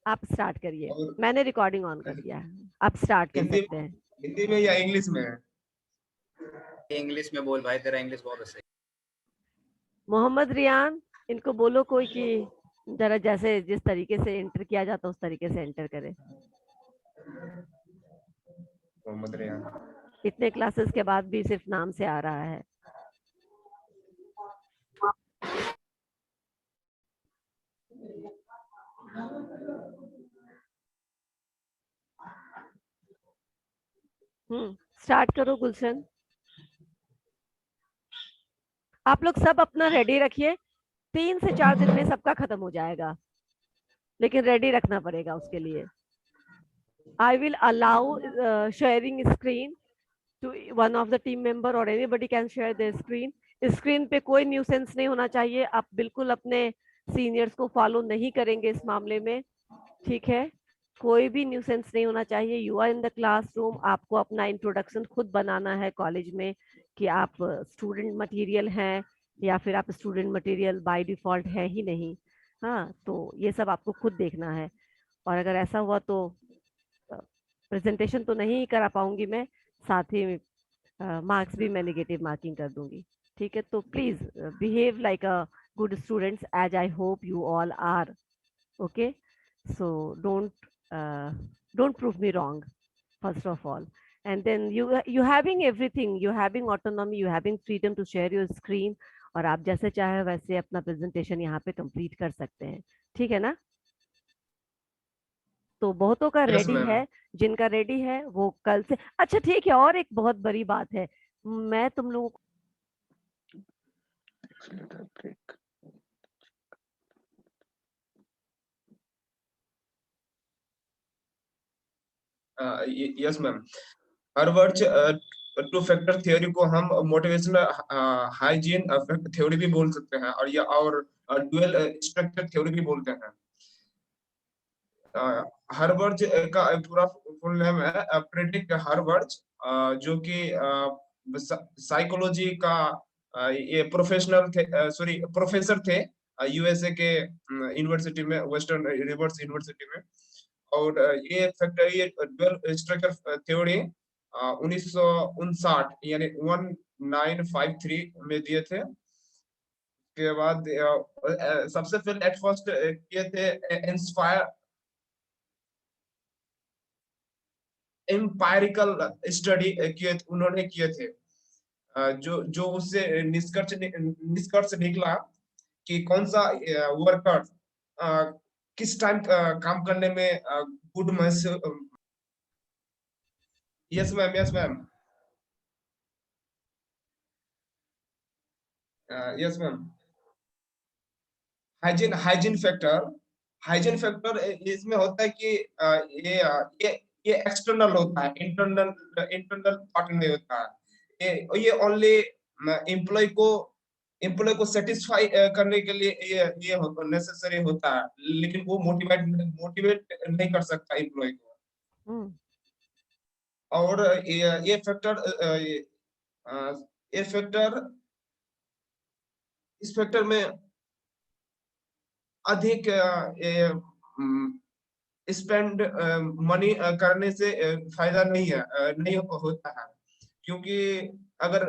आप स्टार्ट करिए, और मैंने रिकॉर्डिंग ऑन कर दिया है, आप स्टार्ट कर हिंदी सकते हैं। हिंदी में या इंग्लिश में है? इंग्लिश में बोल भाई, तेरा इंग्लिश बहुत सही। मोहम्मद रियान, इनको बोलो कोई कि जरा जैसे जिस तरीके से एंटर किया जाता उस तरीके से एंटर करे। मोहम्मद रेहान। इतने क्लासेस के बाद भी सिर्फ नाम से आ रहा है। स्टार्ट करो गुलशन। आप लोग सब अपना रेडी रखिए, 3 से 4 दिन में सबका खत्म हो जाएगा, लेकिन रेडी रखना पड़ेगा उसके लिए। I will allow sharing screen to one of the team member और anybody can share their screen. Screen पे कोई न्यूसेंस नहीं होना चाहिए, आप बिल्कुल अपने सीनियर्स को फॉलो नहीं करेंगे इस मामले में, ठीक है? कोई भी न्यूसेंस नहीं होना चाहिए। You are in the classroom, आपको अपना इंट्रोडक्शन खुद बनाना है कॉलेज में कि आप स्टूडेंट मटेरियल हैं या फिर आप स्टूडेंट मटेरियल बाय डिफॉल्ट है ही नहीं। हाँ, तो ये सब आपको खुद देखना है। और अगर ऐसा हुआ तो प्रेजेंटेशन तो नहीं करा पाऊंगी मैं, साथ ही मार्क्स भी मैं नेगेटिव मार्किंग कर दूंगी, ठीक है? तो please behave like a good students as I hope you all are. Okay, so don't prove me wrong first of all, and then you having everything, you having autonomy, you having freedom to share your screen, और आप जैसे चाहे वैसे अपना presentation यहाँ पे complete कर सकते हैं, ठीक है ना? तो बहुतों का यस रेडी मैम। है, जिनका रेडी है वो कल से। अच्छा ठीक है, और एक बहुत बड़ी बात है, मैं तुम लोगों को यस मैम। हर वर्ड टू फैक्टर थ्योरी को हम मोटिवेशनल हाइजीन थ्योरी भी बोल सकते हैं, और या और डुअल स्ट्रक्चर थ्योरी भी बोलते हैं। हर्बर्ज का पूरा फुल नेम है प्रेडिक्ट हर्बर्ज, जो कि साइकोलॉजी का ये प्रोफेशनल थे, सॉरी प्रोफेसर थे यूएसए के यूनिवर्सिटी में, वेस्टर्न रिवर्स यूनिवर्सिटी में। और ये फैक्टर ये डुअल स्ट्रक्चर थ्योरी 1959 यानी 1953 में दिए थे। के बाद सबसे पहले एट फर्स्ट किए थे इंस्पायर एम्पायरिकल स्टडी किए उन्होंने किए थे, जो जो उससे निष्कर्ष निकला कि कौन सा वर्कर किस टाइम काम करने में गुड महसूस। Yes ma'am, yes ma'am, yes ma'am. Hygiene hygiene factor इसमें होता है कि ये एक्सटर्नल होता है, इंटरनल इंटरनल पार्ट नहीं होता है। ये ओनली एम्प्लॉय को एम्प्लॉय को सेटिस्फाई करने के लिए ये नेसेसरी होता है, लेकिन वो मोटिवेट नहीं कर सकता एम्प्लॉय को। हम्म, और ये फैक्टर ये फैक्टर इस फैक्टर में अधिक स्पेंड मनी करने से फायदा नहीं है, नहीं होता है, क्योंकि अगर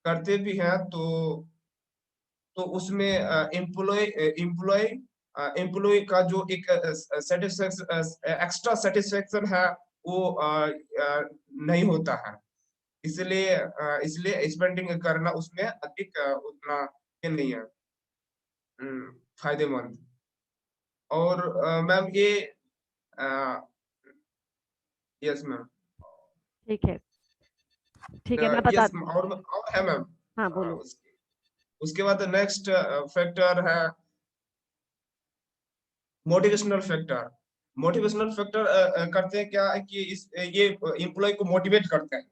करते भी हैं तो उसमें एम्प्लॉय एम्प्लॉय एम्प्लॉय का जो एक सेटिस्फेक्शन एक्स्ट्रा सेटिस्फेक्शन है वो नहीं होता है। इसलिए स्पेंडिंग करना उसमें अधिक उतना ये नहीं है फायदेमंद। और मैम ये यस मैम, ठीक है, ठीक है, मैं बता। यस और है मैम। हाँ बोलो। उसके बाद नेक्स्ट फैक्टर है मोटिवेशनल फैक्टर। मोटिवेशनल फैक्टर करते हैं क्या है कि ये एम्प्लॉय को मोटिवेट करते हैं,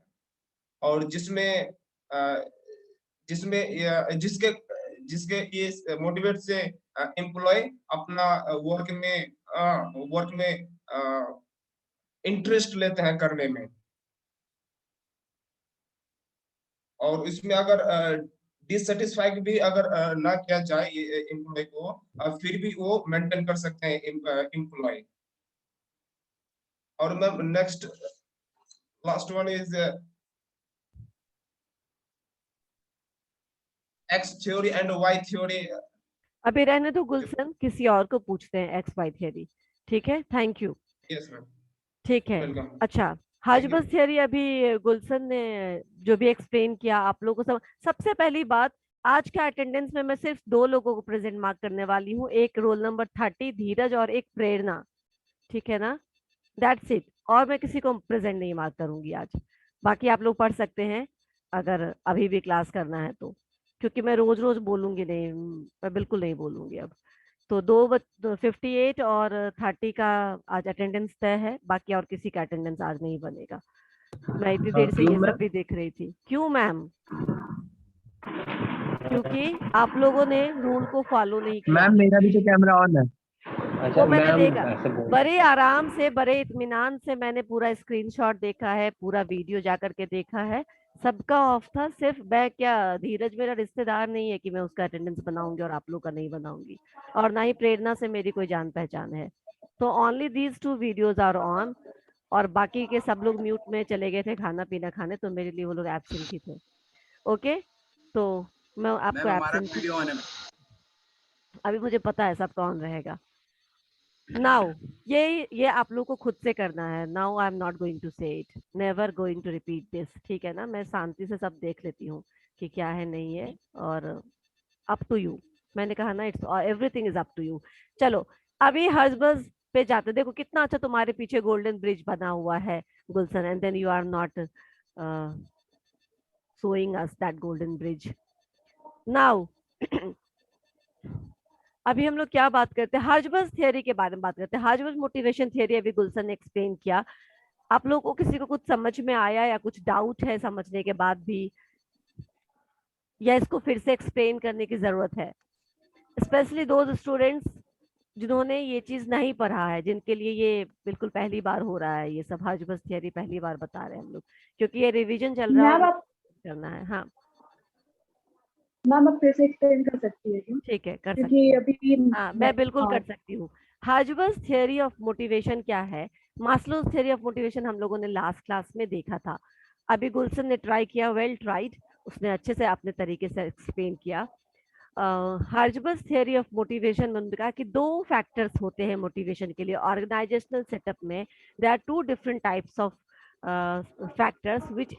और जिसमें अ, जिसमें जिसके जिसके ये मोटिवेट से एम्प्लॉय अपना वर्क में इंटरेस्ट लेते हैं करने में। और इसमें अगर डिससेटिस्फाइड भी अगर ना किया जाए एम्प्लॉय को, फिर भी वो मेंटेन कर सकते हैं एम्प्लॉय। और ma'am next last one is X theory and Y theory. अभी रहने दो गुलशन, किसी और को पूछते हैं एक्स वाई थ्योरी। ठीक है, थैंक यू। यस मैम, ठीक है। वेलकम। अच्छा, थैंक यू। हाजबस थ्योरी अभी गुलशन ने जो भी एक्सप्लेन किया आप लोगों को सब। सबसे पहली बात, आज का अटेंडेंस में मैं सिर्फ 2 लोगों को प्रेजेंट मार्क करने वाली हूँ, एक रोल नंबर 30 धीरज और एक प्रेरणा। ठीक है ना, दैट्स इट। और मैं किसी को प्रेजेंट नहीं मार्क करूंगी आज। बाकी आप लोग पढ़ सकते हैं अगर अभी भी क्लास करना है तो, क्योंकि मैं रोज रोज बोलूंगी नहीं, मैं बिल्कुल नहीं बोलूंगी अब। तो 58 और 30 का आज अटेंडेंस तय है, बाकी और किसी का अटेंडेंस आज नहीं बनेगा। मैं इतनी देर से क्यों ये सब मैम? भी देख रही थी। क्यों मैम? क्योंकि आप लोगों ने रूल को फॉलो नहीं किया। मैम मेरा भी तो कैमरा ऑन है। अच्छा वो मैंने मैम देखा, ऐसे बोल बड़े आराम से बड़े इत्मीनान से मैंने पूरा स्क्रीनशॉट देखा है, पूरा वीडियो जा करके देखा है, सबका ऑफ था। सिर्फ मैं क्या, धीरज मेरा रिश्तेदार नहीं है कि मैं उसका अटेंडेंस बनाऊंगी और आप लोग का नहीं बनाऊंगी, और ना ही प्रेरणा से मेरी कोई जान पहचान है। तो only these 2 videos are on, और बाकी के सब लोग म्यूट में चले गए थे खाना पीना खाने, तो मेरे लिए वो लोग एब्सेंट ही थे। ओके, तो मैं आपको मैम हमारा एब्सेंट, वीडियो ऑन है। अभी मुझे पता है सब कौन रहेगा। नाउ ये आप लोग को खुद से करना है। Now I am not going to say it, never going to repeat this. ठीक है ना, मैं शांति से सब देख लेती हूँ कि क्या है नहीं है, और अप टू यू। मैंने कहा ना, it's everything is up to you. चलो अभी हर्षबस पे जाते। देखो कितना अच्छा तुम्हारे पीछे गोल्डन ब्रिज बना हुआ है Gulshan, and then you are not showing us that golden bridge now। अभी हम लोग क्या बात करते हैं, हार्जबर्ग थ्योरी के बारे में बात करते हैं। हार्जबर्ग मोटिवेशन थ्योरी अभी गुलशन ने एक्सप्लेन किया। आप लोगों को किसी को कुछ समझ में आया या कुछ डाउट है समझने के बाद भी, या इसको फिर से एक्सप्लेन करने की जरूरत है? स्पेशली दोज स्टूडेंट्स जिन्होंने ये चीज नहीं पढ़ा है, जिनके लिए ये बिल्कुल पहली बार हो रहा है, ये सब हार्जबर्ग थ्योरी पहली बार बता रहे हैं हम लोग, क्योंकि ये रिवीजन चल रहा है मैम और आप करना है। हाँ मैम आप फिर से एक्सप्लेन कर सकती है क्या? ठीक है, कर सकते क्योंकि हैं। अभी हाँ मैं बिल्कुल हाँ कर सकती हूँ। हार्जबर्ग थ्योरी ऑफ मोटिवेशन क्या है? मास्लोज थ्योरी ऑफ मोटिवेशन हम लोगों ने लास्ट क्लास में देखा था। अभी गुलशन ने ट्राई किया, वेल ट्राइड, उसने अच्छे से अपने तरीके से एक्सप्लेन किया। हार्जबर्ग थ्योरी ऑफ मोटिवेशन में उन्होंने कहा कि 2 फैक्टर्स होते हैं मोटिवेशन के लिए। ऑर्गेनाइजेशनल सेटअप में there are 2 different types of factors which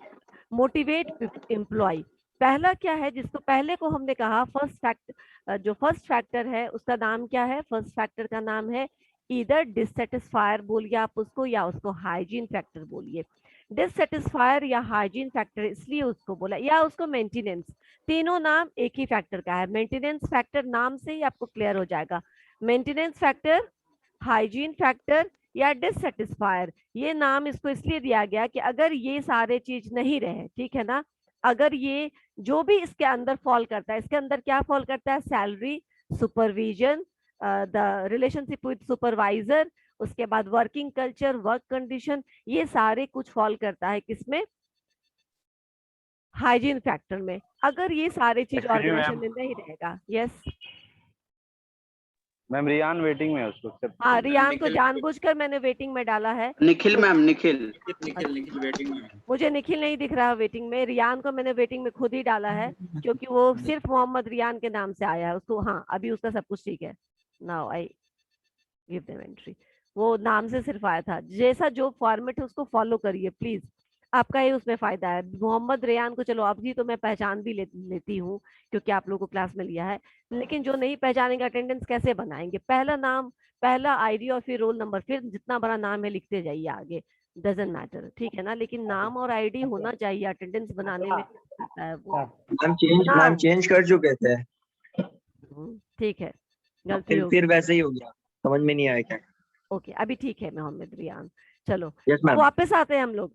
motivate employ. पहला क्या है, जिसको पहले को हमने कहा फर्स्ट फैक्टर, जो फर्स्ट फैक्टर है उसका नाम क्या है? फर्स्ट फैक्टर का नाम है इधर डिससेटिस्फायर बोलिए आप उसको, या उसको हाइजीन फैक्टर बोलिए। डिससेटिस्फायर या हाइजीन फैक्टर इसलिए उसको बोला, या उसको मेंटेनेंस, तीनों नाम एक ही फैक्टर का है। मेंटेनेंस फैक्टर नाम से ही आपको क्लियर हो जाएगा। मेंटेनेंस फैक्टर, हाइजीन फैक्टर या डिससेटिस्फायर, ये नाम इसको इसलिए दिया गया कि अगर ये सारे चीज नहीं रहे, ठीक है ना, अगर ये जो भी इसके अंदर फॉल करता है, इसके अंदर क्या फॉल करता है? Salary, supervision, the relationship with supervisor, उसके बाद वर्किंग कल्चर, वर्क कंडीशन, ये सारे कुछ फॉल करता है किसमें? हाइजीन फैक्टर में। अगर ये सारे चीज ऑर्गेनाइजेशन में नहीं रहेगा, यस मैम रियान वेटिंग में है, उसको accept हाँ, कर लो। रियान को निखिल जानबूझकर मैंने वेटिंग में डाला है। निखिल तो मैम निखिल निखिल निखिल वेटिंग में है। मुझे निखिल नहीं दिख रहा वेटिंग में, रियान को मैंने वेटिंग में खुद ही डाला है, क्योंकि वो सिर्फ मोहम्मद रियान के नाम से आया है उसको। हाँ अभी उसका सब कुछ ठीक है। Now I give them entry. वो नाम से सिर्फ आया था, जैसा जो फॉर्मेट है उसको फॉलो करिए प्लीज, आपका ही उसमें फायदा है। मोहम्मद रेयान को चलो अभी तो मैं पहचान भी लेती हूँ, क्योंकि आप लोगों को क्लास में लिया है, लेकिन जो नहीं पहचानेंगे अटेंडेंस कैसे बनाएंगे? पहला नाम, पहला आईडी और फिर रोल नंबर, फिर जितना बड़ा नाम है लिखते जाइए आगे, डजंट मैटर, ठीक है ना, लेकिन नाम और आईडी होना चाहिए अटेंडेंस बनाने में, आता है वो। मैम चेंज कर चुके थे। ठीक है, गलती हो फिर वैसे ही हो गया, समझ में नहीं आया क्या। ओके अभी ठीक है मोहम्मद रियान। चलो यस मैम। वापस आते हैं हम लोग।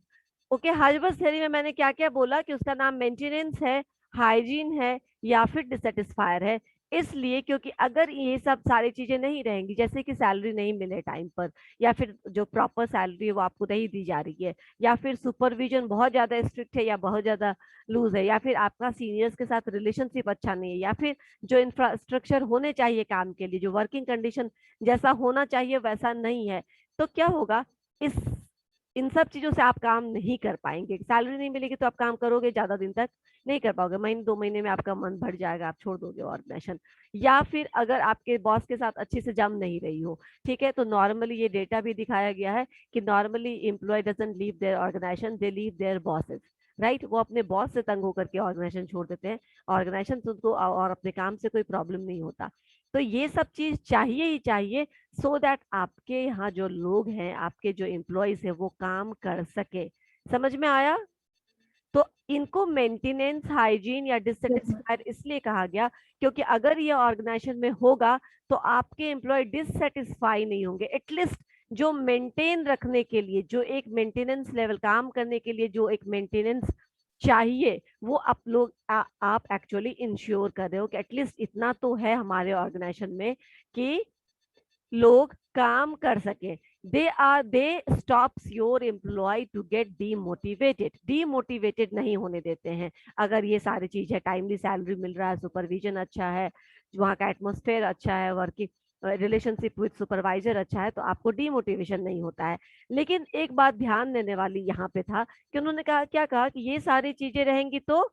ओके, हार्जबर्ग थ्योरी में मैंने क्या क्या बोला कि उसका नाम मेंटेनेंस है, हाइजीन है, या फिर डिससेटिस्फायर है। इसलिए क्योंकि अगर ये सब सारी चीजें नहीं रहेंगी, जैसे कि सैलरी नहीं मिले टाइम पर, या फिर जो प्रॉपर सैलरी है वो आपको नहीं दी जा रही है, या फिर सुपरविजन बहुत ज्यादा स्ट्रिक्ट है या बहुत ज्यादा लूज है, या फिर आपका सीनियर्स के साथ रिलेशनशिप अच्छा नहीं है, या फिर जो इंफ्रास्ट्रक्चर होने चाहिए काम के लिए, जो वर्किंग कंडीशन जैसा होना चाहिए वैसा नहीं है, तो क्या होगा, इस इन सब चीजों से आप काम नहीं कर पाएंगे। सैलरी नहीं मिलेगी तो आप काम करोगे ज्यादा दिन तक नहीं कर पाओगे, महीने 2 महीने में आपका मन भर जाएगा, आप छोड़ दोगे ऑर्गेनाइजेशन। या फिर अगर आपके बॉस के साथ अच्छे से जम नहीं रही हो, ठीक है, तो नॉर्मली ये डेटा भी दिखाया गया है कि normally employ doesn't leave their organization, they leave their bosses, right. वो अपने बॉस से तंग होकर के ऑर्गेनाइजेशन छोड़ देते हैं, ऑर्गेनाइजेशन से उनको और अपने काम से कोई प्रॉब्लम नहीं होता। तो ये सब चीज चाहिए ही चाहिए, सो दैट आपके यहाँ जो लोग हैं, आपके जो एम्प्लॉयज है, वो काम कर सके। समझ में आया? तो इनको मेंटेनेंस, हाइजीन या डिससेटिस्फायर इसलिए कहा गया क्योंकि अगर ये ऑर्गेनाइजेशन में होगा तो आपके एम्प्लॉय डिससेटिस्फाई नहीं होंगे। एटलीस्ट जो मेंटेन रखने के लिए, जो एक मेंटेनेंस लेवल काम करने के लिए जो एक मेंटेनेंस चाहिए, वो आप एक्चुअली इंश्योर कर रहे हो कि एटलीस्ट इतना तो है हमारे ऑर्गेनाइजेशन में कि लोग काम कर सके। They stops your employ to get demotivated नहीं होने देते हैं। अगर ये सारी चीज है, टाइमली सैलरी मिल रहा है, सुपरविजन अच्छा है, वहाँ का एटमोस्फेयर अच्छा है, वर्किंग रिलेशनशिप विद सुपरवाइजर अच्छा है, तो आपको डीमोटिवेशन नहीं होता है। लेकिन एक बात ध्यान देने वाली यहाँ पे था कि उन्होंने कहा, क्या कहा कि ये सारी चीजें रहेंगी तो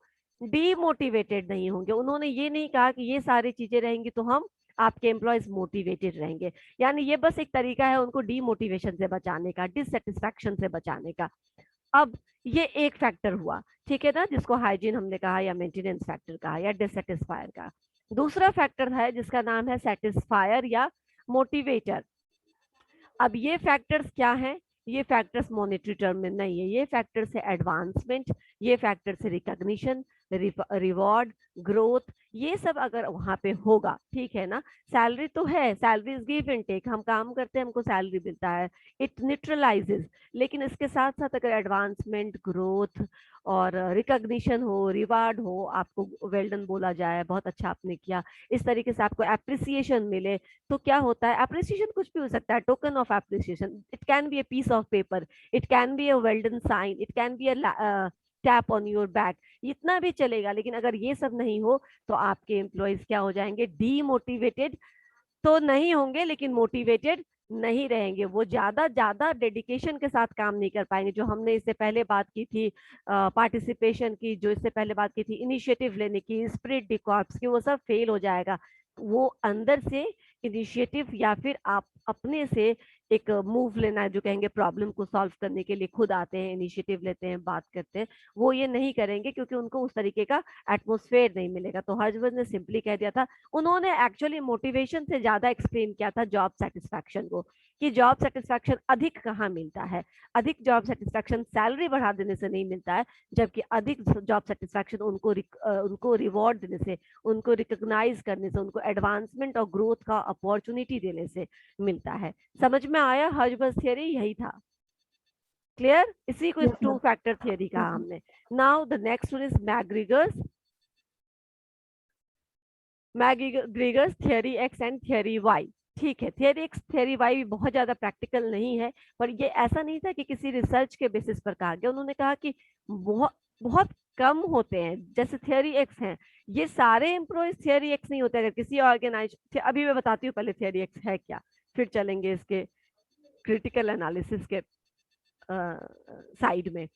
डीमोटिवेटेड नहीं होंगे। उन्होंने ये नहीं कहा कि ये सारी चीजें रहेंगी तो हम आपके एम्प्लॉयज मोटिवेटेड रहेंगे। यानी ये बस एक तरीका है उनको डीमोटिवेशन से बचाने का, डिससेटिस्फैक्शन से बचाने का। अब ये एक फैक्टर हुआ, ठीक है ना, जिसको हाइजीन हमने कहा या मेंटेनेंस फैक्टर कहा या डिससेटिस्फायर का। दूसरा फैक्टर है जिसका नाम है सेटिस्फायर या मोटिवेटर। अब ये फैक्टर्स क्या हैं? ये फैक्टर्स मॉनेटरी टर्म में नहीं है, ये फैक्टर्स है एडवांसमेंट, ये फैक्टर्स है रिकॉग्निशन, रिवॉर्ड, ग्रोथ। ये सब अगर वहां पे होगा, ठीक है ना, सैलरी तो है, salary is give and take, हम काम करते हैं हमको सैलरी मिलता है, इट न्यूट्रलाइजेस। लेकिन इसके साथ साथ अगर एडवांसमेंट, ग्रोथ और रिकॉग्निशन हो, रिवार्ड हो, आपको वेल डन बोला जाए, बहुत अच्छा आपने किया, इस तरीके से आपको एप्रिसिएशन मिले, तो क्या होता है, एप्रिसिएशन कुछ भी हो सकता है, token of appreciation, it can be a piece of paper, it can be a well done sign, it can be a tap on your back, इतना भी चलेगा। लेकिन अगर ये सब नहीं हो तो आपके एम्प्लॉयज क्या हो जाएंगे, डीमोटिवेटेड तो नहीं होंगे लेकिन मोटिवेटेड नहीं रहेंगे। वो ज्यादा ज्यादा डेडिकेशन के साथ काम नहीं कर पाएंगे। जो हमने इससे पहले बात की थी पार्टिसिपेशन की, जो इससे पहले बात की थी इनिशिएटिव लेने की, स्पिरिट डी कॉर्प्स की, वो सब फेल हो जाएगा। वो अंदर से इनिशिएटिव या फिर आप अपने से एक मूव लेना है, जो कहेंगे प्रॉब्लम को सॉल्व करने के लिए खुद आते हैं, इनिशिएटिव लेते हैं, बात करते हैं, वो ये नहीं करेंगे क्योंकि उनको उस तरीके का एटमोस्फेयर नहीं मिलेगा। तो हर्षवर्धन ने सिंपली कह दिया था, उन्होंने एक्चुअली मोटिवेशन से ज्यादा एक्सप्लेन किया था जॉब सेटिस्फैक्शन को, कि जॉब सेटिस्फैक्शन अधिक कहाँ मिलता है। अधिक जॉब सेटिस्फैक्शन सैलरी बढ़ा देने से नहीं मिलता है, जबकि अधिक जॉब सेटिस्फैक्शन उनको रिवॉर्ड देने से, उनको रिकॉग्नाइज करने से, उनको एडवांसमेंट और ग्रोथ का अपॉर्चुनिटी देने से मिलता है। समझ में आया? हर्षवर्धन थियरी यही था। क्लियर? इसी को टू फैक्टर थियरी कहा हमने। Now the next one is McGregor's theory X and theory Y. ठीक है, थियरी एक्स थियरी वाई भी बहुत ज्यादा प्रैक्टिकल नहीं है, पर ये ऐसा नहीं था कि किसी रिसर्च के बेसिस पर कहा गया। उन्होंने कहा कि बहुत बहुत कम होते हैं, जैसे थियरी एक्स हैं, ये सारे एम्प्लॉयज थियरी एक्स नहीं होते। अगर किसी ऑर्गेनाइजेशन, अभी मैं बताती हूँ पहले थियरी एक्स है क्या, फिर चलेंगे इसके क्रिटिकल एनालिसिस के साइड में।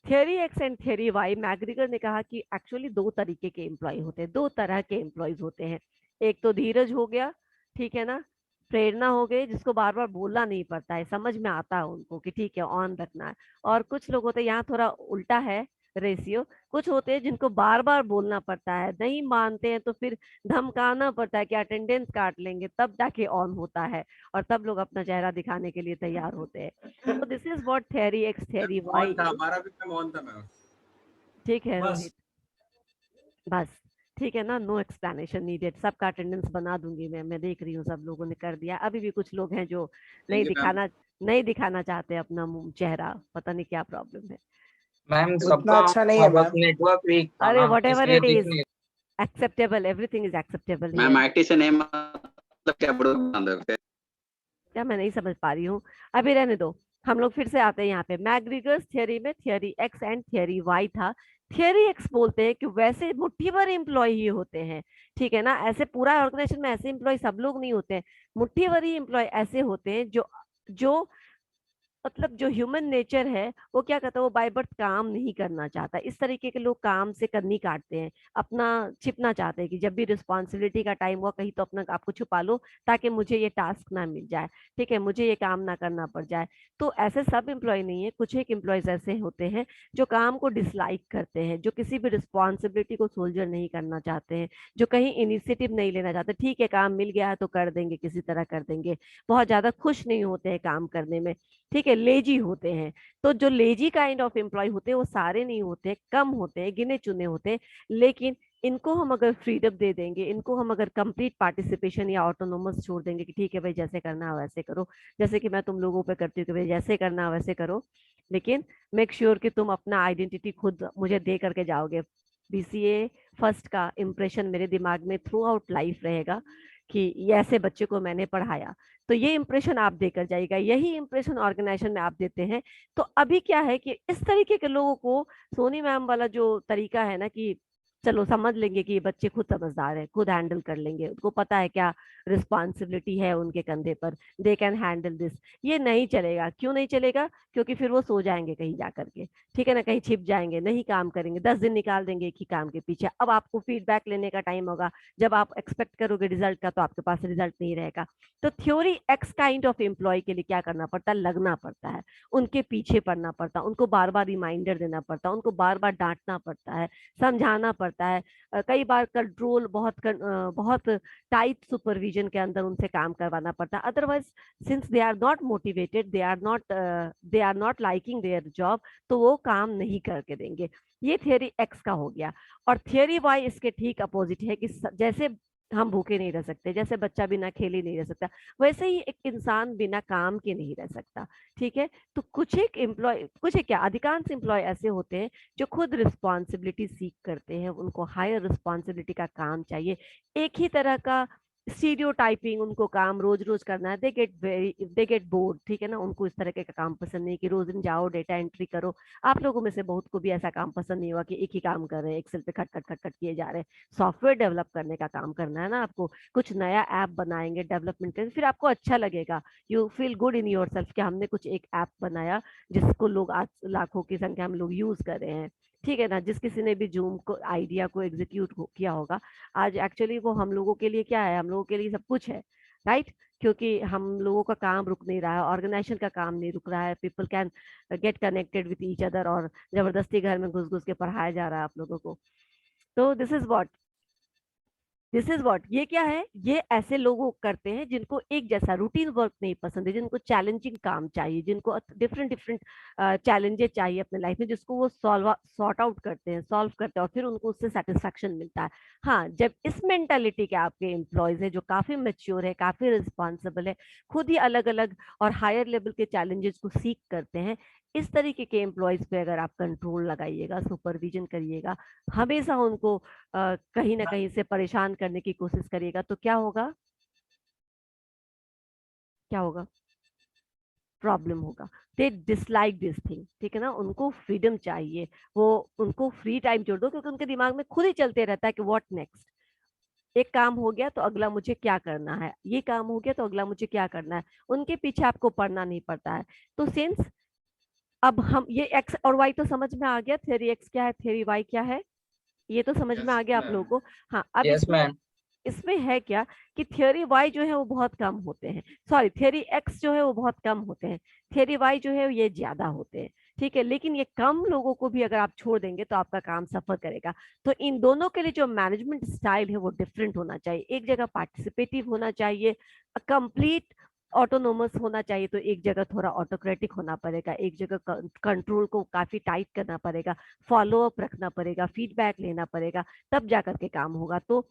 Theory X and theory Y, McGregor ने कहा कि एक्चुअली दो तरीके के एम्प्लॉय होते हैं, दो तरह के एम्प्लॉयज होते हैं। एक तो धीरज हो गया, ठीक है ना, प्रेरणा हो गई, जिसको बार बार बोलना नहीं पड़ता है, समझ में आता है उनको कि ठीक है ऑन रखना है। और कुछ लोग होते हैं, यहाँ थोड़ा उल्टा है रेशियो, कुछ होते हैं जिनको बार बार बोलना पड़ता है, नहीं मानते हैं तो फिर धमकाना पड़ता है कि अटेंडेंस काट लेंगे, तब जाके ऑन होता है और तब लोग अपना चेहरा दिखाने के लिए तैयार होते हैं। तो this is what theory X theory Y. हमारा भी काम ऑन था मैम। ठीक है बस। रोहित, बस ठीक है ना, नो एक्सप्लेनेशन नीडेड, सबका अटेंडेंस बना दूंगी मैं देख रही हूँ सब लोगों ने कर दिया। अभी भी कुछ लोग हैं जो नहीं दिखाना चाहते अपना चेहरा, पता नहीं क्या प्रॉब्लम है। मैम उतना अच्छा नहीं है मैम। नेटवर्क वीक था अरे ना, व्हाट एवर इसलिए इट दिख इज, नहीं acceptable, everything is acceptable ma'am IT से नहीं मतलब क्या प्रोग्राम क्या मैं नहीं समझ पा रही हूँ, अभी रहने दो। हम लोग फिर से आते हैं यहाँ पे मैकग्रीगर्स थ्योरी में theory X and theory Y था। थियरी एक्स बोलते हैं कि वैसे मुट्ठी भर एम्प्लॉय ही होते हैं, ठीक है ना, ऐसे पूरा ऑर्गेनाइजेशन में ऐसे एम्प्लॉय सब लोग नहीं होते हैं, मुट्ठी भर ही एम्प्लॉय ऐसे होते हैं जो जो मतलब जो ह्यूमन नेचर है वो क्या कहता है, वो बाय बर्थ काम नहीं करना चाहता। इस तरीके के लोग काम से करनी काटते हैं, अपना छिपना चाहते हैं कि जब भी रिस्पॉन्सिबिलिटी का टाइम हुआ कहीं तो अपना आपको छुपा लो ताकि मुझे ये टास्क ना मिल जाए, ठीक है, मुझे ये काम ना करना पड़ जाए। तो ऐसे सब एम्प्लॉय नहीं है, कुछ एक एम्प्लॉयज ऐसे होते हैं जो काम को डिसलाइक करते हैं, जो किसी भी रिस्पॉन्सिबिलिटी को सोल्जर नहीं करना चाहते हैं, जो कहीं इनिशिएटिव नहीं लेना चाहते, ठीक है काम मिल गया है तो कर देंगे, किसी तरह कर देंगे, बहुत ज्यादा खुश नहीं होते हैं काम करने में, ठीक है, लेजी होते हैं। तो जो लेजी काइंड ऑफ एम्प्लॉय होते हैं वो सारे नहीं होते, कम होते हैं, गिने चुने होते हैं, लेकिन इनको हम अगर फ्रीडम दे देंगे, इनको हम अगर कंप्लीट पार्टिसिपेशन या ऑटोनोमस छोड़ देंगे कि ठीक है भाई जैसे करना है वैसे करो, जैसे कि मैं तुम लोगों पे करती हूँ कि भाई जैसे करना है वैसे करो, लेकिन मेक श्योर कि तुम अपना आइडेंटिटी खुद मुझे दे करके जाओगे। बीसीए फर्स्ट का इम्प्रेशन मेरे दिमाग में थ्रू आउट लाइफ रहेगा कि ये ऐसे बच्चे को मैंने पढ़ाया, तो ये इंप्रेशन आप देकर जाइएगा, यही इंप्रेशन ऑर्गेनाइजेशन में आप देते हैं। तो अभी क्या है कि इस तरीके के लोगों को सोनी मैम वाला जो तरीका है ना कि चलो समझ लेंगे कि ये बच्चे खुद समझदार है, खुद हैंडल कर लेंगे, उनको पता है क्या रिस्पॉन्सिबिलिटी है उनके कंधे पर, दे कैन हैंडल दिस, ये नहीं चलेगा। क्यों नहीं चलेगा? क्योंकि फिर वो सो जाएंगे कहीं जा करके, ठीक है ना, कहीं छिप जाएंगे, नहीं काम करेंगे, 10 दिन निकाल देंगे एक ही काम के पीछे। अब आपको फीडबैक लेने का टाइम होगा, जब आप एक्सपेक्ट करोगे रिजल्ट का तो आपके पास रिजल्ट नहीं रहेगा। तो theory X kind of employ के लिए क्या करना पड़ता है, लगना पड़ता है, उनके पीछे पड़ना पड़ता है, उनको बार बार रिमाइंडर देना पड़ता है, उनको बार बार डांटना पड़ता है, समझाना पड़ता है, कई बार कंट्रोल बहुत टाइट सुपरविजन के अंदर उनसे काम करवाना पड़ता है। Otherwise since they are not motivated, they are not liking their job, तो वो काम नहीं करके देंगे। ये थियरी एक्स का हो गया। और थियरी वाई इसके ठीक अपोजिट है कि जैसे हम भूखे नहीं रह सकते, जैसे बच्चा बिना खेले नहीं रह सकता, वैसे ही एक इंसान बिना काम के नहीं रह सकता, ठीक है। तो कुछ एक क्या अधिकांश एम्प्लॉय ऐसे होते हैं जो खुद रिस्पॉन्सिबिलिटी सीख करते हैं, उनको हायर रिस्पॉन्सिबिलिटी का काम चाहिए, एक ही तरह का स्टीरियोटाइपिंग उनको काम रोज रोज करना है, दे गेट बोर्ड, ठीक है ना, उनको इस तरह का काम पसंद नहीं कि रोज दिन जाओ डेटा एंट्री करो। आप लोगों में से बहुत को भी ऐसा काम पसंद नहीं हुआ कि एक ही काम कर रहे हैं, एक्सेल पे खट खट खट खट किए जा रहे हैं। सॉफ्टवेयर डेवलप करने का काम करना है ना आपको, कुछ नया ऐप बनाएंगे, डेवलपमेंट करेंगे, फिर आपको अच्छा लगेगा, you feel good in your self कि हमने कुछ एक ऐप बनाया जिसको लोग आज लाखों की संख्या में लोग यूज कर रहे हैं, ठीक है ना। जिस किसी ने भी जूम को आइडिया को एग्जीक्यूट किया होगा, आज एक्चुअली वो हम लोगों के लिए क्या है, हम लोगों के लिए सब कुछ है, राइट। क्योंकि हम लोगों का काम रुक नहीं रहा है, ऑर्गेनाइजेशन का काम नहीं रुक रहा है, people can get connected with each other, और जबरदस्ती घर में घुस घुस के पढ़ाया जा रहा है आप लोगों को। तो दिस इज व्हाट ये क्या है, ये ऐसे लोगों करते हैं जिनको एक जैसा रूटीन वर्क नहीं पसंद है, जिनको चैलेंजिंग काम चाहिए, जिनको डिफरेंट डिफरेंट चैलेंजेस चाहिए अपने लाइफ में, जिसको वो सॉर्ट आउट करते हैं, सॉल्व करते हैं, और फिर उनको उससे सेटिस्फैक्शन मिलता है। हाँ, जब इस मेंटालिटी के आपके एम्प्लॉयज है जो काफी मेच्योर है, काफी रिस्पॉन्सिबल है, खुद ही अलग अलग और हायर लेवल के चैलेंजेस को सीख करते हैं, इस तरीके के एम्प्लॉयज पे अगर आप कंट्रोल लगाइएगा, सुपरविजन करिएगा, हमेशा उनको कहीं ना कहीं से परेशान करने की कोशिश करिएगा, तो क्या होगा, क्या होगा, प्रॉब्लम होगा। दे डिसलाइक दिस थिंग, ठीक है ना, उनको फ्रीडम चाहिए, वो उनको फ्री टाइम जोड़ दो, क्योंकि उनके दिमाग में खुद ही चलते रहता है कि व्हाट नेक्स्ट, एक काम हो गया तो अगला मुझे क्या करना है, ये काम हो गया तो अगला मुझे क्या करना है, उनके पीछे आपको पढ़ना नहीं पड़ता है। तो सिंस अब हम ये एक्स और वाई तो समझ में आ गया, थ्योरी एक्स क्या है, थ्योरी वाई क्या है, ये तो समझ में आ गया आप लोगों को। हाँ, अब यस मैम। इसमें है क्या कि थियोरी वाई जो है वो बहुत कम होते हैं, सॉरी थियोरी एक्स जो है वो बहुत कम होते हैं, थियोरी वाई जो है ये ज्यादा होते हैं, ठीक है। लेकिन ये कम लोगों को भी अगर आप छोड़ देंगे तो आपका काम सफर करेगा। तो इन दोनों के लिए जो मैनेजमेंट स्टाइल है वो डिफरेंट होना चाहिए, एक जगह पार्टिसिपेटिव होना चाहिए, कंप्लीट ऑटोनोमस होना चाहिए, तो एक जगह थोड़ा ऑटोक्रेटिक होना पड़ेगा, एक जगह कंट्रोल को काफी टाइट करना पड़ेगा, फॉलो अप रखना पड़ेगा, फीडबैक लेना पड़ेगा, तब जाकर के काम होगा। तो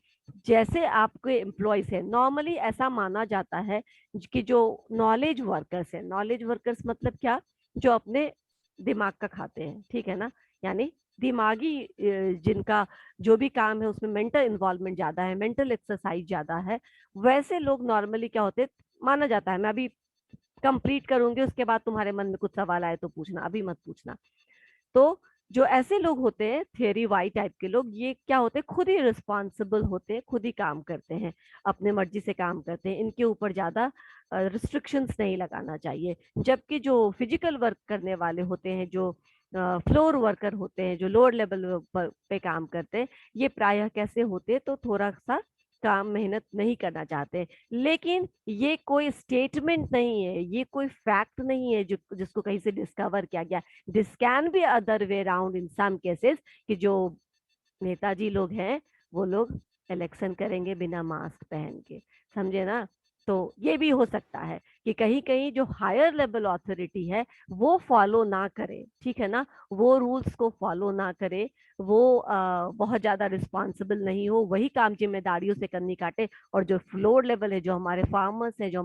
जैसे आपके एम्प्लॉयज है, नॉर्मली ऐसा माना जाता है कि जो नॉलेज वर्कर्स है, नॉलेज वर्कर्स मतलब क्या, जो अपने दिमाग का खाते हैं, ठीक है ना, यानी दिमागी जिनका जो भी काम है उसमें मेंटल इन्वॉल्वमेंट ज्यादा है, मेंटल एक्सरसाइज ज्यादा है, वैसे लोग नॉर्मली क्या होते हैं, माना जाता है, मैं अभी कंप्लीट करूंगी उसके बाद तुम्हारे मन में कुछ सवाल आए तो पूछना, अभी मत पूछना। तो जो ऐसे लोग होते हैं थियरी वाई टाइप के लोग, ये क्या होते हैं, खुद ही रिस्पॉन्सिबल होते हैं, खुद ही काम करते हैं, अपने मर्जी से काम करते हैं, इनके ऊपर ज्यादा रिस्ट्रिक्शंस नहीं लगाना चाहिए। जबकि जो फिजिकल वर्क करने वाले होते हैं, जो फ्लोर वर्कर होते हैं, जो लोअर लेवल पे काम करते हैं, ये प्रायः कैसे होते हैं, तो थोड़ा सा काम मेहनत नहीं करना चाहते। लेकिन ये कोई स्टेटमेंट नहीं है, ये कोई फैक्ट नहीं है जो जिसको कहीं से डिस्कवर किया गया। This can be other way around in some cases, कि जो नेताजी लोग हैं वो लोग इलेक्शन करेंगे बिना मास्क पहन के, समझे ना। तो ये भी हो सकता है कि कहीं कहीं जो हायर लेवल अथॉरिटी है वो फॉलो ना करे, ठीक है ना, वो रूल्स को फॉलो ना करे, वो बहुत ज्यादा रिस्पॉन्सिबल नहीं हो, वही काम जिम्मेदारियों से करनी काटे। और जो फ्लोर लेवल है, जो हमारे फार्मर्स हैं, जो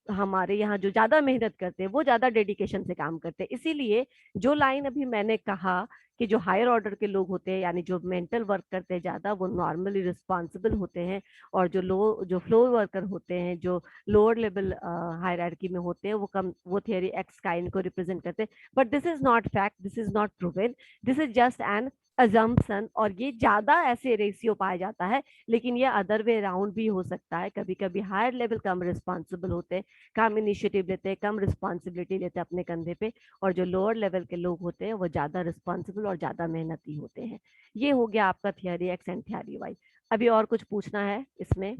हमारे यहाँ जो ज्यादा मेहनत करते हैं, वो ज्यादा डेडिकेशन से काम करते हैं। इसीलिए जो लाइन अभी मैंने कहा कि जो हायर ऑर्डर के लोग होते हैं, यानी जो मेंटल वर्क करते हैं ज्यादा, वो नॉर्मली रिस्पॉन्सिबल होते हैं, और जो फ्लोर वर्कर होते हैं, जो लोअर लेवल हायरार्की में होते हैं, वो थियरी एक्स काइंड को रिप्रेजेंट करते हैं। But this is not fact, this is not proven, this is just an assumption. और ये ज्यादा ऐसे रेशियो पाया जाता है, लेकिन ये अदर वे अराउंड भी हो सकता है। कभी कभी हायर लेवल कम रिस्पॉन्सिबल होते हैं, कम इनिशिएटिव लेते हैं, कम रिस्पॉन्सिबिलिटी लेते हैं अपने कंधे पे, और जो लोअर लेवल के लोग होते हैं वो ज्यादा रिस्पॉन्सिबल और ज्यादा मेहनती होते हैं। ये हो गया आपका theory X and theory Y. अभी और कुछ पूछना है इसमें?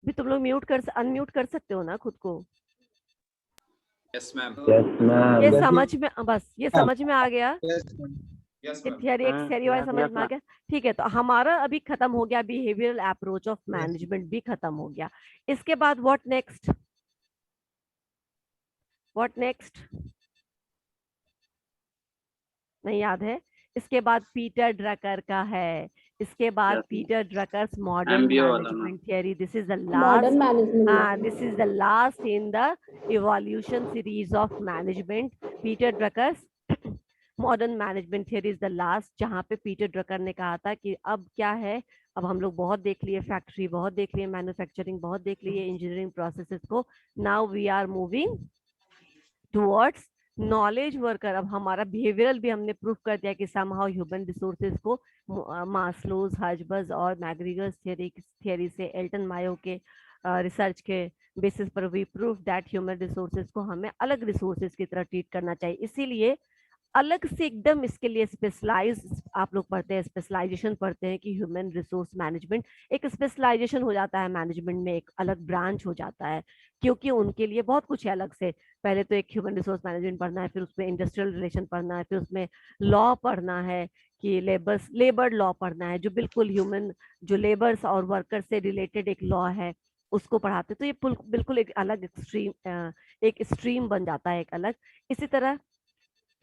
भी तुम लोग अनम्यूट कर सकते हो ना खुद को? Yes ma'am. ये समझ में, बस ये समझ में आ गया यस कि ma'am. Theory X theory Y समझ में आ गया। ठीक है, तो हमारा अभी खत्म हो गया, बिहेवियरल अप्रोच ऑफ मैनेजमेंट भी खत्म हो गया। इसके बाद व्हाट नेक्स्ट? व्हाट नेक्स्ट नहीं याद है? इसके बाद पीटर ड्रकर का है, इसके बाद Peter Drucker's modern management theory. This is the modern last, management. हाँ, this is the last in the evolution series of management. Peter Drucker's modern management theory is the last, जहाँ पे Peter Drucker ने कहा था कि अब क्या है, अब हम लोग बहुत देख लिए फैक्ट्री, बहुत देख लिए मैन्युफैक्चरिंग, बहुत देख लिए इंजीनियरिंग प्रोसेसेस को, now we are moving towards knowledge worker. अब हमारा बिहेवियरल भी हमने प्रूफ कर दिया कि समहाउ ह्यूमन रिसोर्सेज को मास्लोज, हर्ट्जबर्ग और मैग्रीगर्स थियरी से, एल्टन मायो के रिसर्च के बेसिस पर we proof that human resources को हमें अलग रिसोर्सेज की तरह ट्रीट करना चाहिए। इसीलिए अलग से एकदम इसके लिए स्पेशलाइज आप लोग पढ़ते हैं, स्पेशलाइजेशन पढ़ते हैं कि ह्यूमन रिसोर्स मैनेजमेंट एक स्पेशलाइजेशन हो जाता है मैनेजमेंट में, एक अलग ब्रांच हो जाता है, क्योंकि उनके लिए बहुत कुछ है अलग से। पहले तो एक ह्यूमन रिसोर्स मैनेजमेंट पढ़ना है, फिर उसमें इंडस्ट्रियल रिलेशन पढ़ना है, फिर उसमें लॉ पढ़ना है कि लेबर लॉ पढ़ना है, जो बिल्कुल ह्यूमन, जो लेबर्स और वर्कर्स से रिलेटेड एक लॉ है, उसको पढ़ाते। तो ये बिल्कुल एक अलग एक स्ट्रीम बन जाता है, एक अलग। इसी तरह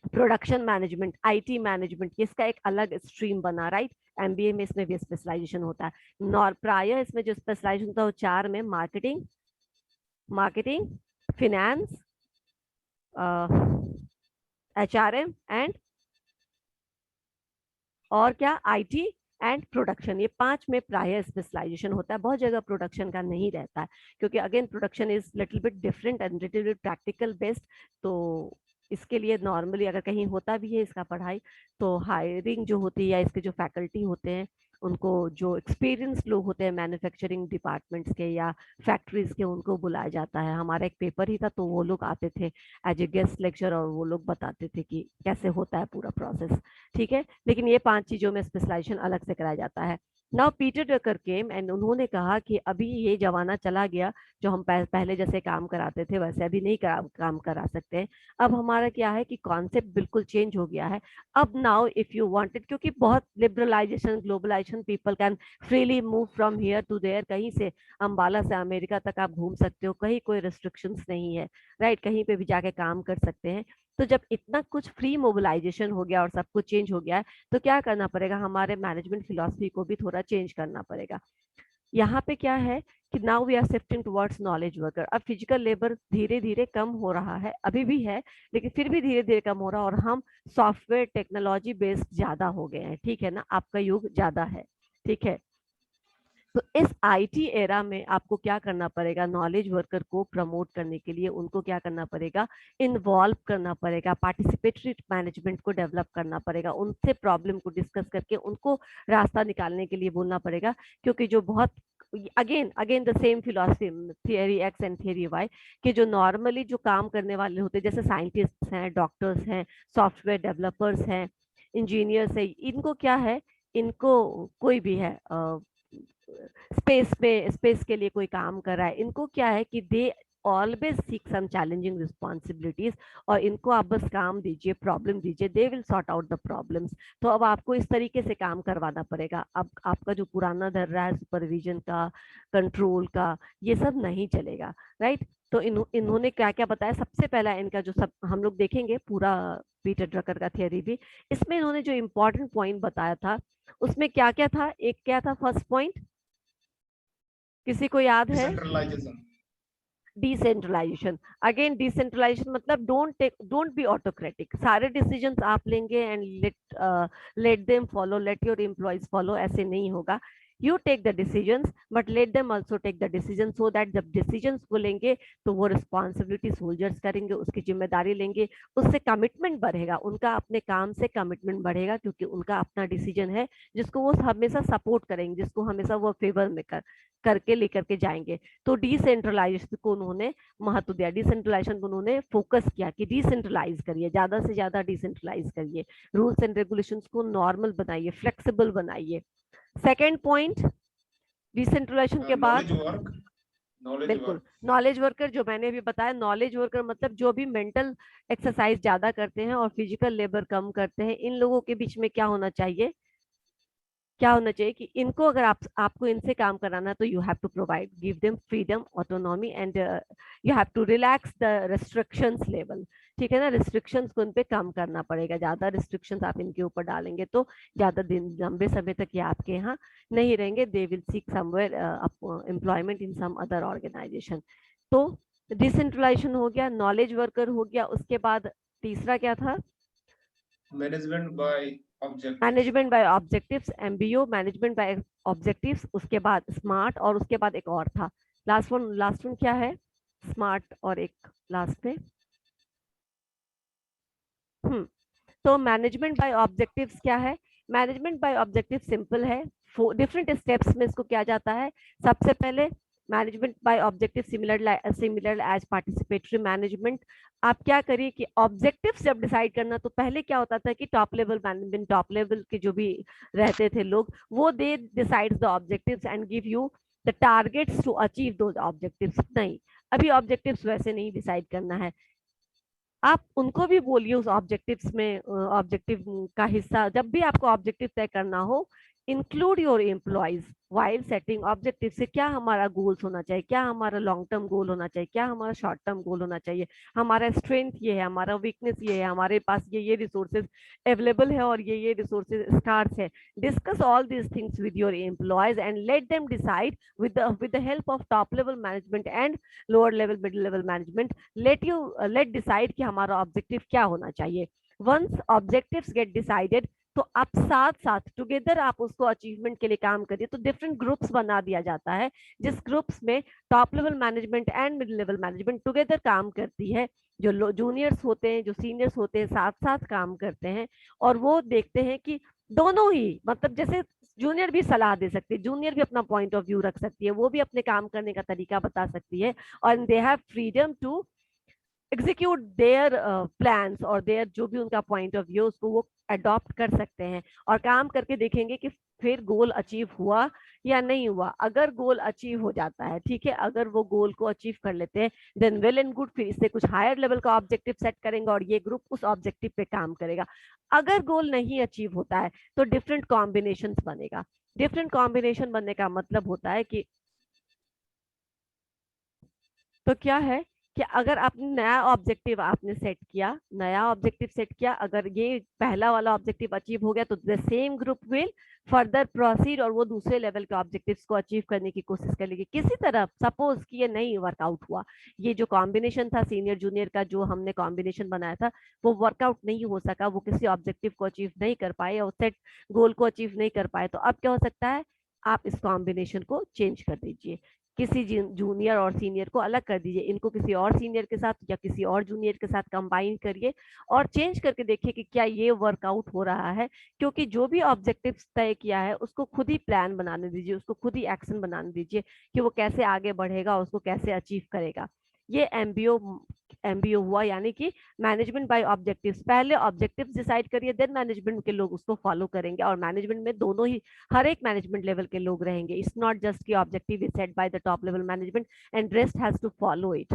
प्रोडक्शन मैनेजमेंट, आईटी मैनेजमेंट, इसका एक अलग स्ट्रीम बना, राइट। एमबीए में इसमें भी स्पेशलाइजेशन होता है। प्राय इसमें जो स्पेशलाइजेशन होता है वो 4 में, मार्केटिंग, फिनेंस, एचआरएम एंड और क्या, आईटी एंड प्रोडक्शन। ये 5 में प्राय स्पेशलाइजेशन होता है। बहुत जगह प्रोडक्शन का नहीं रहता है, क्योंकि again production is little bit different and little bit practical based. तो इसके लिए नॉर्मली अगर कहीं होता भी है इसका पढ़ाई, तो हायरिंग जो होती है या इसके जो फैकल्टी होते हैं, उनको जो एक्सपीरियंस लोग होते हैं मैन्युफैक्चरिंग डिपार्टमेंट्स के या फैक्ट्रीज के, उनको बुलाया जाता है। हमारा एक पेपर ही था, तो वो लोग आते थे एज ए गेस्ट लेक्चर, और वो लोग बताते थे कि कैसे होता है पूरा प्रोसेस, ठीक है। लेकिन ये 5 चीजों में स्पेशलाइजेशन अलग से कराया जाता है। Now Peter Drucker came and उन्होंने कहा कि अभी ये जमाना चला गया, जो हम पहले जैसे काम कराते थे वैसे अभी नहीं काम करा सकते हैं। अब हमारा क्या है कि कॉन्सेप्ट बिल्कुल चेंज हो गया है। अब नाउ इफ यू वांटेड, क्योंकि बहुत liberalization, globalization, people can freely move from here to there, कहीं से अंबाला से अमेरिका तक आप घूम सकते हो, कहीं कोई रिस्ट्रिक्शंस नहीं है, राइट, कहीं पे भी जाके काम कर सकते हैं। तो जब इतना कुछ फ्री मोबिलाइजेशन हो गया और सब कुछ चेंज हो गया है, तो क्या करना पड़ेगा, हमारे मैनेजमेंट फिलॉसफी को भी थोड़ा चेंज करना पड़ेगा। यहाँ पे क्या है कि now we are shifting towards knowledge worker. अब फिजिकल लेबर धीरे धीरे कम हो रहा है, अभी भी है लेकिन फिर भी धीरे धीरे कम हो रहा है, और हम सॉफ्टवेयर टेक्नोलॉजी बेस्ड ज्यादा हो गए हैं, ठीक है ना, आपका युग ज्यादा है, ठीक है। तो इस आईटी एरा में आपको क्या करना पड़ेगा, नॉलेज वर्कर को प्रमोट करने के लिए उनको क्या करना पड़ेगा, इन्वॉल्व करना पड़ेगा, पार्टिसिपेटरी मैनेजमेंट को डेवलप करना पड़ेगा, उनसे प्रॉब्लम को डिस्कस करके उनको रास्ता निकालने के लिए बोलना पड़ेगा। क्योंकि जो बहुत again again the same philosophy, theory X and theory Y, कि जो नॉर्मली जो काम करने वाले होते हैं जैसे साइंटिस्ट हैं, डॉक्टर्स हैं, सॉफ्टवेयर डेवलपर्स हैं, इंजीनियर्स है, इनको क्या है, इनको कोई भी है स्पेस के लिए कोई काम कर रहा है, इनको क्या है कि they always seek some challenging responsibilities, और इनको आप बस काम दीजिए, प्रॉब्लम दीजिए, they will sort out the problems. तो अब आपको इस तरीके से काम करवाना पड़ेगा। अब आपका जो पुराना धर रहा है सुपरविजन का, कंट्रोल का, ये सब नहीं चलेगा, राइट। तो इन्होंने क्या क्या बताया, सबसे पहला इनका जो सब हम लोग देखेंगे पूरा पीटर ड्रकर का थियरी भी, इसमें इन्होंने जो इम्पोर्टेंट पॉइंट बताया था उसमें क्या क्या था, एक क्या था फर्स्ट पॉइंट, किसी को याद है? डिसेंट्रलाइजेशन। डिसेंट्रलाइजेशन। अगेन डिसेंट्रलाइजेशन मतलब डोंट बी ऑटोक्रेटिक, सारे डिसीजंस आप लेंगे and let them follow, let your employees follow, ऐसे नहीं होगा। You take the decisions but let them also take the decision, so that जब डिसीजंस को लेंगे तो वो रिस्पॉन्सिबिलिटी सोल्जर्स करेंगे, उसकी जिम्मेदारी लेंगे, उससे कमिटमेंट बढ़ेगा, उनका अपने काम से कमिटमेंट बढ़ेगा, क्योंकि उनका अपना डिसीजन है जिसको वो हमेशा सपोर्ट करेंगे, जिसको हमेशा वो फेवर में करके लेकर के जाएंगे। तो डिसेंट्रलाइजेशन को उन्होंने महत्व दिया, डिसेंट्रलाइजेशन को उन्होंने फोकस किया कि डिसेंट्रलाइज करिए, ज्यादा से ज्यादा डिसेंट्रलाइज करिए, रूल्स एंड रेगुलेशंस को नॉर्मल बनाइए, फ्लेक्सिबल बनाइए। सेकेंड पॉइंट, डिसेंट्रलाइजेशन के बाद बिल्कुल नॉलेज वर्कर, जो मैंने भी बताया, नॉलेज वर्कर मतलब जो भी मेंटल एक्सरसाइज ज्यादा करते हैं और फिजिकल लेबर कम करते हैं, इन लोगों के बीच में क्या होना चाहिए, क्या होना चाहिए कि इनको अगर आपको इनसे काम कराना तो you have to provide, give them freedom, autonomy, and you have to relax the restrictions level, ठीक है ना, रिस्ट्रिक्शंस को इन पे कम करना पड़ेगा। ज्यादा रिस्ट्रिक्शंस आप इनके ऊपर डालेंगे तो ज्यादा दिन लंबे समय तक ये आपके यहाँ नहीं रहेंगे, they will seek somewhere employment in some other organization. तो डिसेंट्रलाइजेशन हो गया, नॉलेज वर्कर हो गया, उसके बाद तीसरा क्या था, management by objectives. Management by objectives, MBO, management by objectives, उसके बाद स्मार्ट, और उसके बाद एक और था लास्ट वन क्या है, स्मार्ट, और एक लास्ट में तो मैनेजमेंट बाय ऑब्जेक्टिव्स क्या है, मैनेजमेंट बाय ऑब्जेक्टिव सिंपल है, डिफरेंट स्टेप्स में इसको किया जाता है। सबसे पहले management by objective similar as participatory management. आप क्या करिए कि ऑब्जेक्टिव्स जब डिसाइड करना, तो पहले क्या होता था कि top level management, top level के जो भी रहते थे लोग, वो they decides the objectives and give you the targets to achieve those objectives. नहीं, अभी ऑब्जेक्टिव्स वैसे नहीं डिसाइड करना है, आप उनको भी बोलिए उस ऑब्जेक्टिव्स में, ऑब्जेक्टिव का हिस्सा जब भी आपको ऑब्जेक्टिव तय करना हो, include your employees while setting objective, से क्या हमारा गोल्स होना चाहिए, क्या हमारा लॉन्ग टर्म गोल होना चाहिए, क्या हमारा शॉर्ट टर्म गोल होना चाहिए, हमारा स्ट्रेंथ ये है, हमारा वीकनेस ये है, हमारे पास ये रिसोर्सेज अवेलेबल है और ये रिसोर्सेज स्कार्स है। Discuss all these things with your employees and let them decide with the help of top level management and lower level middle level management, let decide कि हमारा ऑब्जेक्टिव क्या होना चाहिए। Once objectives gate decided, तो आप साथ साथ together आप उसको अचीवमेंट के लिए काम करिए। तो डिफरेंट ग्रुप्स बना दिया जाता है, जिस ग्रुप्स में top level management and middle level management together काम करती है, जो जूनियर्स होते हैं, जो सीनियर्स होते हैं, साथ साथ काम करते हैं, और वो देखते हैं कि दोनों ही, मतलब जैसे जूनियर भी सलाह दे सकती है, जूनियर भी अपना पॉइंट ऑफ व्यू रख सकती है, वो भी अपने काम करने का तरीका बता सकती है, और they have freedom to execute their plans, और देयर जो भी उनका पॉइंट ऑफ व्यू उसको वो अडॉप्ट कर सकते हैं, और काम करके देखेंगे कि फिर गोल अचीव हुआ या नहीं हुआ। अगर गोल अचीव हो जाता है, ठीक है, अगर वो गोल को अचीव कर लेते हैं, देन वेल एंड गुड, फिर इससे कुछ हायर लेवल का ऑब्जेक्टिव सेट करेंगे और ये ग्रुप उस ऑब्जेक्टिव पे काम करेगा। अगर गोल नहीं अचीव होता है तो डिफरेंट कॉम्बिनेशन बनेगा। डिफरेंट कॉम्बिनेशन बनने का मतलब होता है कि, तो क्या है कि अगर आपने नया ऑब्जेक्टिव आपने सेट किया, अगर ये पहला वाला ऑब्जेक्टिव अचीव हो गया तो the same group will further proceed और वो दूसरे लेवल के ऑब्जेक्टिव्स को अचीव करने की कोशिश करेगी। किसी तरह सपोज कि ये नहीं वर्कआउट हुआ, ये जो कॉम्बिनेशन था सीनियर जूनियर का, जो हमने कॉम्बिनेशन बनाया था वो वर्कआउट नहीं हो सका, वो किसी ऑब्जेक्टिव को अचीव नहीं कर पाए और सेट गोल को अचीव नहीं कर पाए, तो अब क्या हो सकता है, आप इस कॉम्बिनेशन को चेंज कर दीजिए, किसी जूनियर और सीनियर को अलग कर दीजिए, इनको किसी और सीनियर के साथ या किसी और जूनियर के साथ कंबाइन करिए और चेंज करके देखिए कि क्या ये वर्कआउट हो रहा है। क्योंकि जो भी ऑब्जेक्टिव तय किया है उसको खुद ही प्लान बनाने दीजिए, उसको खुद ही एक्शन बनाने दीजिए कि वो कैसे आगे बढ़ेगा, उसको कैसे अचीव करेगा। ये एमबीओ हुआ, यानी कि मैनेजमेंट बाय ऑब्जेक्टिव्स। पहले ऑब्जेक्टिव्स डिसाइड करिए, देन मैनेजमेंट के लोग उसको फॉलो करेंगे, और मैनेजमेंट में दोनों ही, हर एक मैनेजमेंट लेवल के लोग रहेंगे। इट्स नॉट जस्ट कि objective is set by the top level management and rest has to follow it.